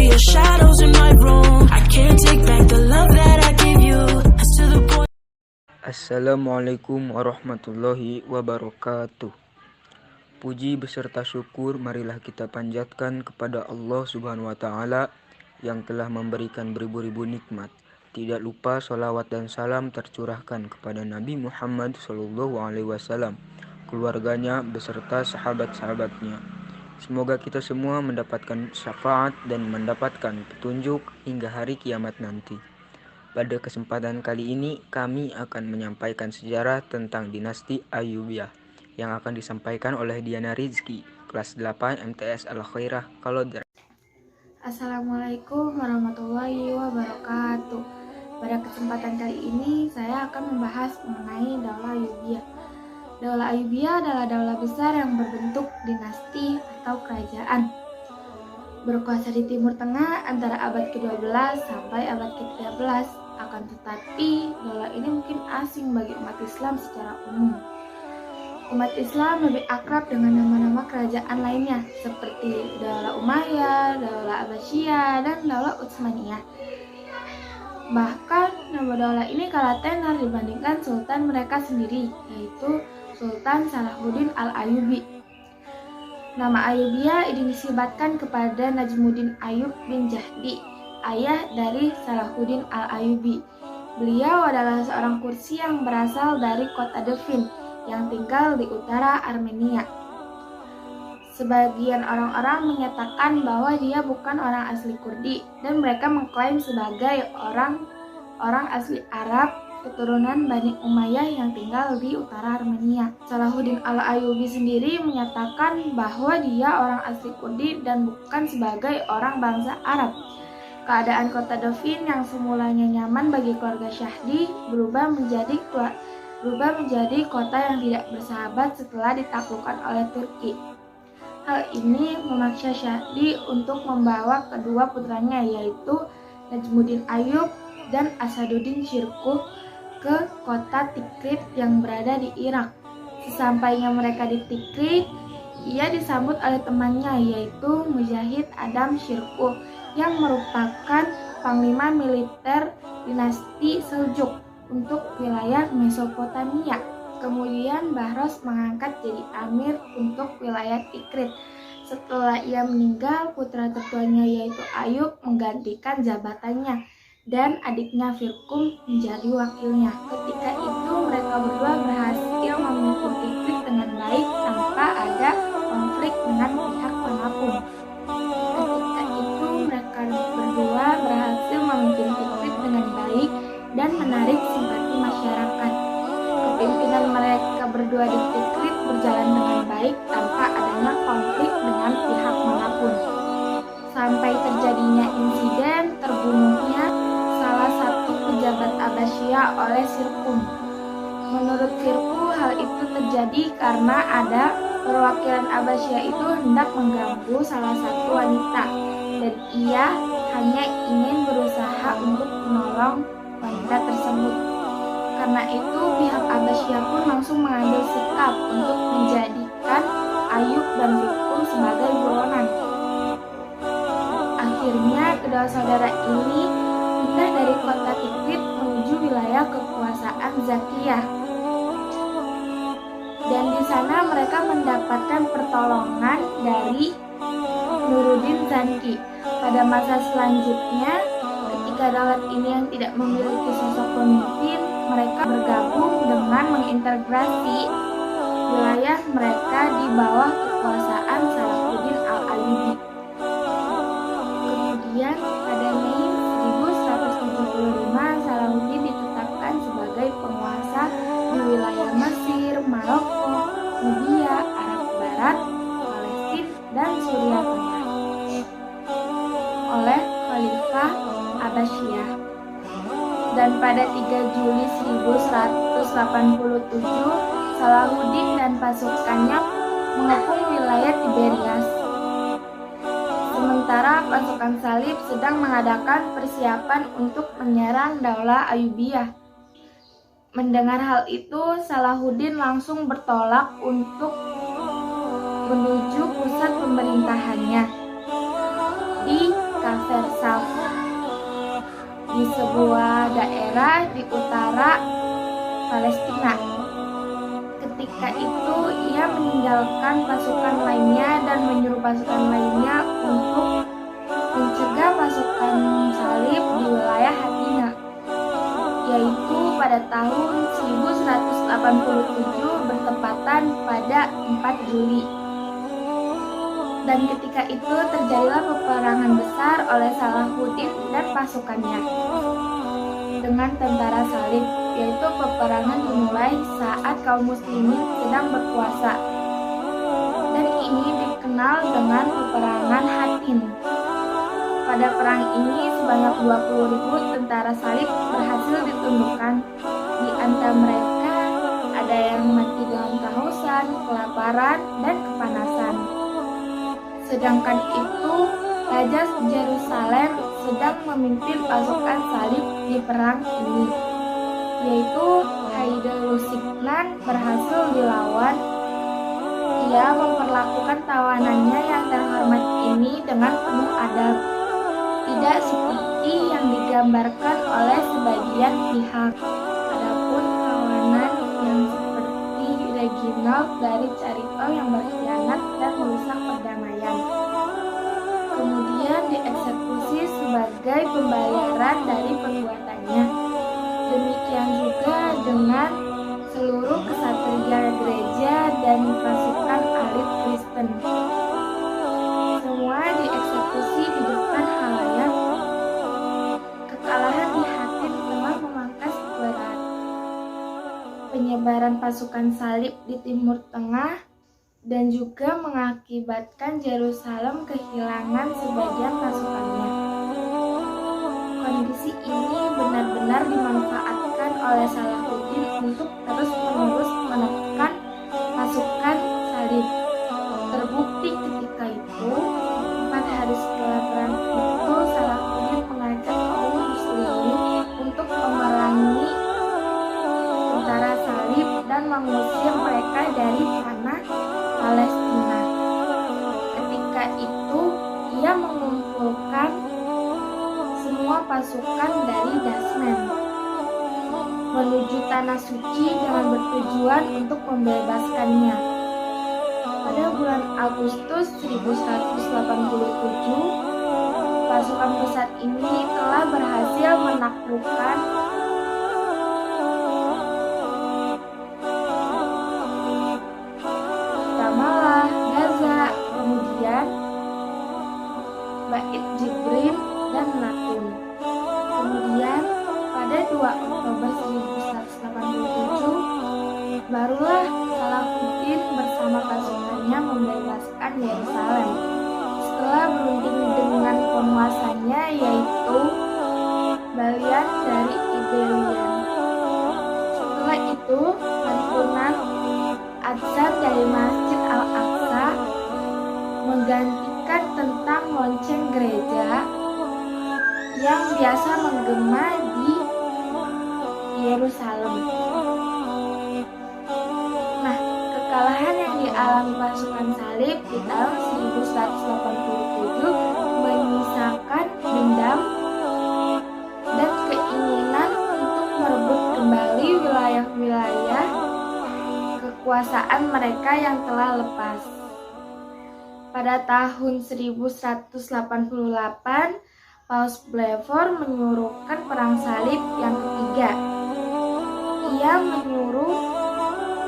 see your shadows in my room. I can't take back the love that I gave you. As to the point. Assalamualaikum warahmatullahi wabarakatuh. Puji beserta syukur marilah kita panjatkan kepada Allah Subhanahu wa Ta'ala yang telah memberikan beribu-ribu nikmat. Tidak lupa salawat dan salam tercurahkan kepada Nabi Muhammad SAW, keluarganya beserta sahabat-sahabatnya. Semoga kita semua mendapatkan syafaat dan mendapatkan petunjuk hingga hari kiamat nanti. Pada kesempatan kali ini kami akan menyampaikan sejarah tentang dinasti Ayyubiyah yang akan disampaikan oleh Diana Rizky, kelas 8 MTS Al-Khairah Kalodra. Assalamualaikum warahmatullahi wabarakatuh. Pada kesempatan kali ini saya akan membahas mengenai Daulah Ayyubiyah. Daulah Ayyubiyah adalah daulah besar yang berbentuk dinasti atau kerajaan. Berkuasa di Timur Tengah antara abad ke-12 sampai abad ke-13. Akan tetapi, daulah ini mungkin asing bagi umat Islam secara umum. Umat Islam lebih akrab dengan nama-nama kerajaan lainnya seperti Daulah Umayyah, Daulah Abbasiyah, dan Daulah Utsmaniyah. Bahkan nama daulah ini kalah tenar dibandingkan sultan mereka sendiri, yaitu Sultan Salahuddin Al-Ayyubi. Nama Ayyubiyah dinisbatkan kepada Najmuddin Ayyub bin Jahdi, ayah dari Salahuddin Al-Ayyubi. Beliau adalah seorang kursi yang berasal dari kota Devin yang tinggal di utara Armenia. Sebagian orang-orang menyatakan bahwa dia bukan orang asli Kurdi dan mereka mengklaim sebagai orang asli Arab keturunan Bani Umayyah yang tinggal di utara Armenia. Salahuddin Al-Ayyubi sendiri menyatakan bahwa dia orang asli Kurdi dan bukan sebagai orang bangsa Arab. Keadaan kota Devin yang semulanya nyaman bagi keluarga Syahdi berubah menjadi kota yang tidak bersahabat setelah ditaklukkan oleh Turki. Hal ini memaksa Syahdi untuk membawa kedua putranya yaitu Najmuddin Ayyub dan Asaduddin Shirkuh ke kota Tikrit yang berada di Irak. Sesampainya mereka di Tikrit, ia disambut oleh temannya yaitu Mujahid Adam Shirkuh yang merupakan panglima militer dinasti Seljuk untuk wilayah Mesopotamia. Kemudian Bahros mengangkat jadi amir untuk wilayah Tikrit. Setelah ia meninggal, putra tertuanya yaitu Ayub menggantikan jabatannya dan adiknya Firkum menjadi wakilnya. Ketika itu mereka berdua berhasil memimpin Tikrit dengan baik tanpa ada konflik dengan pihak manapun. Ketika itu mereka berdua berhasil memimpin Tikrit dengan baik dan menarik simpati masyarakat. Kepemimpinan mereka berdua di Tikrit berjalan dengan baik tanpa adanya konflik dengan pihak manapun. Sampai terjadinya insiden terbunuhnya salah satu pejabat Abbasiyah oleh Shirkuh. Menurut Shirkuh, hal itu terjadi karena ada perwakilan Abbasiyah itu hendak mengganggu salah satu wanita dan ia hanya ingin berusaha untuk menolong wanita tersebut. Karena itu pihak Abbasiyah pun langsung mengambil sikap untuk menjadikan Ayub dan Firkum sebagai buronan. Akhirnya kedua saudara ini pindah dari kota Tikrit menuju wilayah kekuasaan Zakiyah. Dan di sana mereka mendapatkan pertolongan dari Nuruddin Zanki. Pada masa selanjutnya, ketika daulah ini yang tidak memiliki sosok pemimpin, mereka bergabung dengan mengintegrasi wilayah mereka di bawah kekuasaan Salahuddin Al-Ayyubi. Kemudian pada Mei 1175, Salahuddin ditetapkan sebagai penguasa di wilayah Mesir, Maroko, Nubia, Arab Barat, Palestina, dan Suriah Tengah oleh Khalifah Abbasiyah. Dan pada 3 Juli 1187, Salahuddin dan pasukannya mengepung wilayah Tiberias. Sementara pasukan Salib sedang mengadakan persiapan untuk menyerang Daulah Ayyubiyah. Mendengar hal itu, Salahuddin langsung bertolak untuk menuju pusat pemerintahannya di Kafer sebuah daerah di utara Palestina. Ketika itu ia meninggalkan pasukan lainnya dan menyuruh pasukan lainnya untuk mencegah pasukan salib di wilayah Hatina, yaitu pada tahun 1187 bertepatan pada 4 Juli. Dan ketika itu terjadilah peperangan besar oleh Salahuddin dan pasukannya dengan tentara salib, yaitu peperangan dimulai saat kaum muslimin sedang berpuasa. Dan ini dikenal dengan peperangan Hattin. Pada perang ini sebanyak 20.000 tentara salib berhasil ditundukkan. Di antara mereka ada yang mati dengan kehausan, kelaparan, dan kepanasan. Sedangkan itu, Raja Yerusalem sedang memimpin pasukan salib di perang ini, yaitu Haidar Siknan berhasil dilawan. Ia memperlakukan tawanannya yang terhormat ini dengan penuh adab, tidak seperti yang digambarkan oleh sebagian pihak. Adapun tawanan yang seperti Reginald dari Charito yang berkhianat dan merusak perdamaian, kemudian dieksekusi sebagai pembayaran dari perbuatannya. Demikian juga dengan seluruh kesatria gereja dan pasukan elit Kristen. Semua dieksekusi di depan halayak. Kekalahan di Hattin telah memangkas berat penyebaran pasukan salib di Timur Tengah dan juga mengakibatkan Yerusalem kehilangan sebagian pasukannya. Kondisi ini benar-benar dimanfaatkan oleh Salahuddin untuk terus-menerus menekan pasukan salib. Terbukti ketika itu, 4 hari setelah perang itu, Salahuddin mengajak kaum muslimin untuk memerangi tentara salib dan mengusir mereka dari tanah Palestina. Ketika itu, ia mengumpulkan semua pasukan dari Dasmen menuju tanah suci dengan bertujuan untuk membebaskannya. Pada bulan Agustus 1187, pasukan besar ini telah berhasil menaklukkan Ramallah, Gaza, kemudian Bait Jibrin dan Natun. Kemudian pada 2 Oktober 1187 barulah Salahuddin bersama pasukannya membebaskan Yerusalem setelah berunding dengan penguasanya, yaitu Balian dari Iberian. Setelah itu, lantunan azan dari Masjid Al-Aqsa menggantikan tentang lonceng gereja yang biasa menggema di Yerusalem. Nah, kekalahan yang dialami pasukan salib di tahun 1187 menyisakan dendam dan keinginan untuk merebut kembali wilayah-wilayah kekuasaan mereka yang telah lepas. Pada tahun 1188, Paus Blevor menyuruhkan perang salib yang ketiga. Ia menyuruh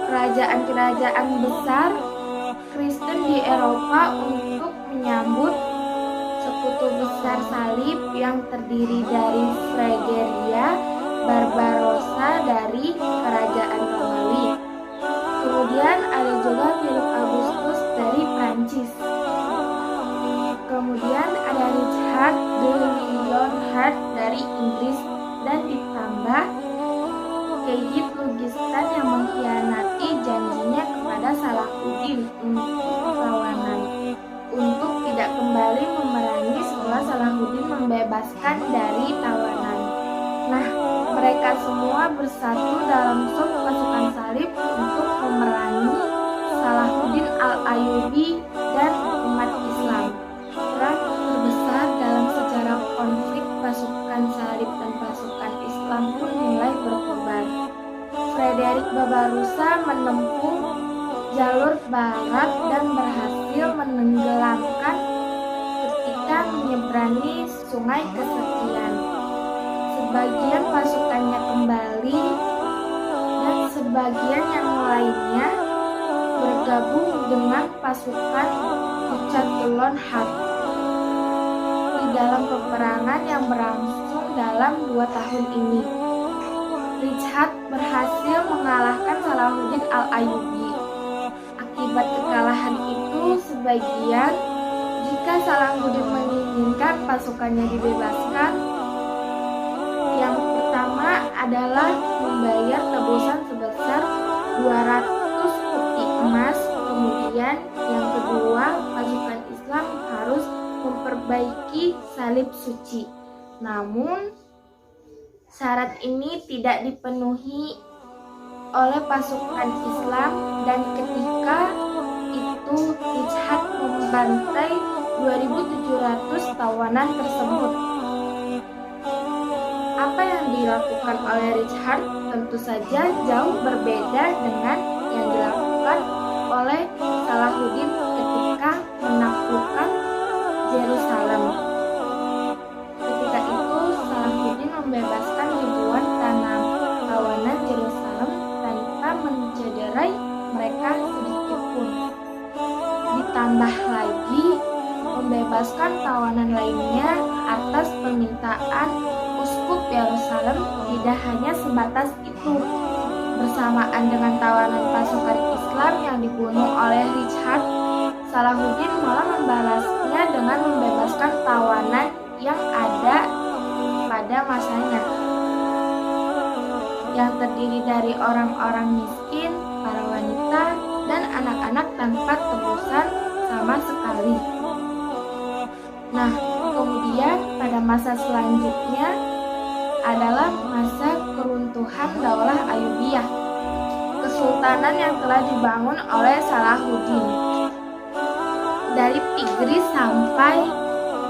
kerajaan-kerajaan besar Kristen di Eropa untuk menyambut sekutu besar salib yang terdiri dari Frederick Barbarossa dari kerajaan Romawi. Kemudian ada juga Philip Augustus dari Prancis. Kemudian ada Richard de Lionheart dari Inggris, dan ditambah Kejit Lugistan yang mengkhianati janjinya kepada Salahuddin untuk tawanan untuk tidak kembali memerangi setelah Salahuddin membebaskan dari tawanan. Nah, mereka semua bersatu dalam sop pasukan salib untuk memerangi Salahuddin Al-Ayyubi dan umat Islam. Perang terbesar dalam sejarah konflik pasukan salib dan pasukan menempuh jalur barat dan berhasil menenggelamkan ketika menyeberangi sungai kesekian. Sebagian pasukannya kembali dan sebagian yang lainnya bergabung dengan pasukan Richard Hart di dalam peperangan yang berlangsung dalam 2 tahun ini. Richard berhasil mengalahkan Salahuddin Al-Ayyubi. Akibat kekalahan itu, sebagian jika Salahuddin menginginkan pasukannya dibebaskan, yang pertama adalah membayar tebusan sebesar 200 peti emas. Kemudian yang kedua, pasukan Islam harus memperbaiki salib suci. Namun syarat ini tidak dipenuhi oleh pasukan Islam, dan ketika itu Richard membantai 2.700 tawanan tersebut. Apa yang dilakukan oleh Richard tentu saja jauh berbeda dengan yang dilakukan oleh Salahuddin ketika menaklukkan Yerusalem. Ketika itu Salahuddin membebaskan ribuan tawanan Yerusalem tanpa mencederai mereka sedikit pun. Ditambah lagi membebaskan tawanan lainnya atas permintaan Uskup Yerusalem. Tidak hanya sebatas itu, bersamaan dengan tawanan pasukan Islam yang dibunuh oleh Richard, Salahuddin malah membalasnya dengan membebaskan tawanan yang ada pada masanya, yang terdiri dari orang-orang miskin, para wanita, dan anak-anak tanpa tebusan sama sekali. Nah, kemudian pada masa selanjutnya adalah masa keruntuhan Daulah Ayyubiyah, kesultanan yang telah dibangun oleh Salahuddin. Dari Tigris sampai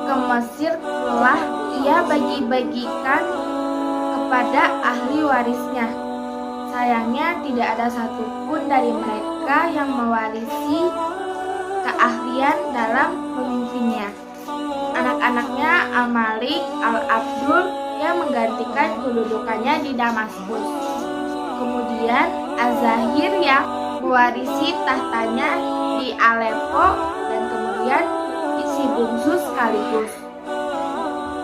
ke Mesir telah ia bagi-bagikan kepada ahli warisnya. Sayangnya tidak ada satupun dari mereka yang mewarisi keahlian dalam memimpinnya. Anak-anaknya Al-Malik, Al-Abdul yang menggantikan kedudukannya di Damaskus. Kemudian Az-Zahir yang mewarisi tahtanya di Aleppo, dan kemudian si bungsu sekaligus.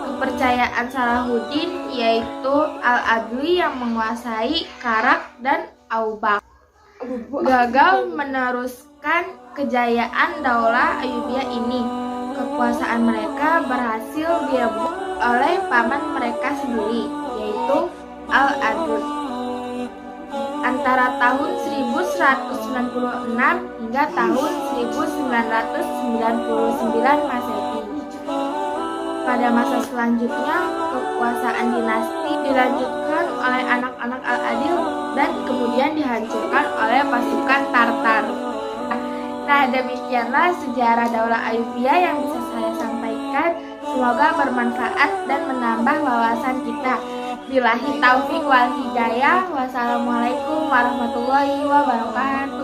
Kepercayaan Salahuddin yaitu Al-Adli yang menguasai Karak dan Aubak gagal meneruskan kejayaan Daulah Ayyubiyah ini. Kekuasaan mereka berhasil direbut oleh paman mereka sendiri, yaitu Al-Adl, antara tahun 1196 hingga tahun 1999 Masehi. Pada masa selanjutnya, kekuasaan dinasti dilanjutkan oleh anak-anak Al-Adil dan kemudian dihancurkan oleh pasukan Tartar. Nah, demikianlah sejarah Daulah Ayyubiyah yang bisa saya sampaikan. Semoga bermanfaat dan menambah wawasan kita. Billahi taufik wal hidayah. Wassalamualaikum warahmatullahi wabarakatuh.